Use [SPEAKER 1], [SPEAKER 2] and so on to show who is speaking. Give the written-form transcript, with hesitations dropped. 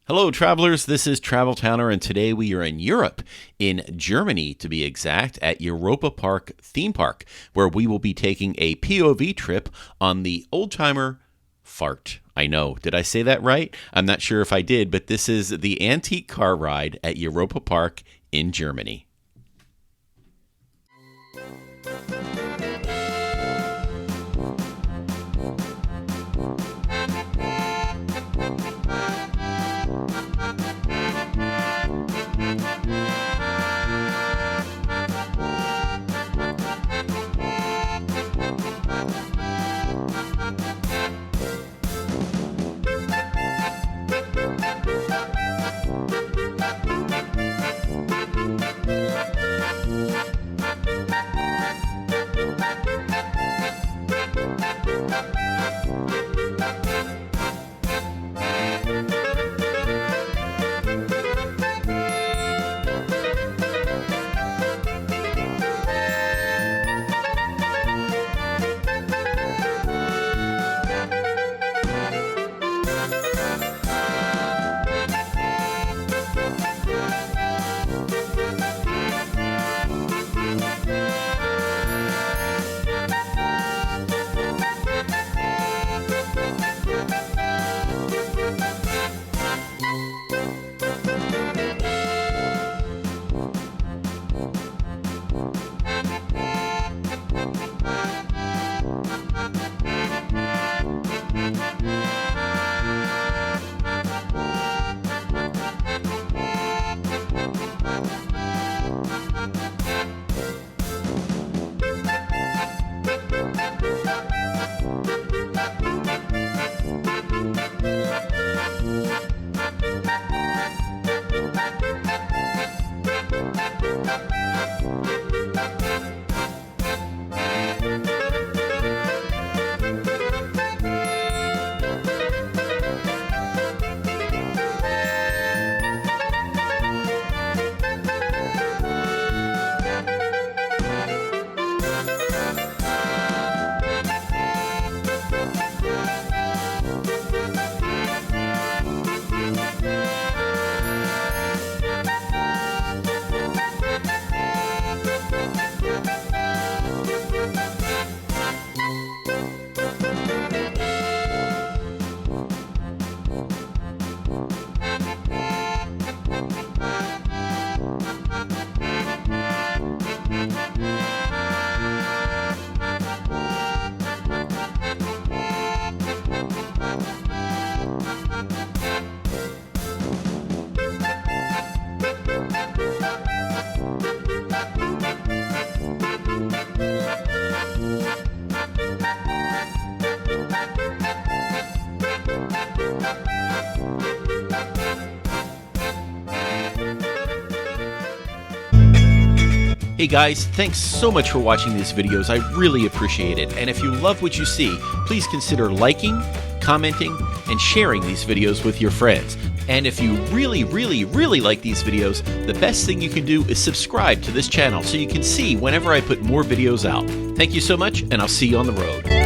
[SPEAKER 1] Hello, travelers. This is Travel Towner, and today we are in Europe, in Germany to be exact, at Europa Park theme park, where we will be taking a POV trip on the Oldtimer Fahrt. I know. Did I say that right? I'm not sure if I did, but this is the antique car ride at Europa Park in Germany. Hey guys, thanks so much for watching these videos. I really appreciate it. And if you love what you see, please consider liking, commenting, and sharing these videos with your friends. And if you really like these videos, the best thing you can do is subscribe to this channel so you can see whenever I put more videos out. Thank you so much, and I'll see you on the road.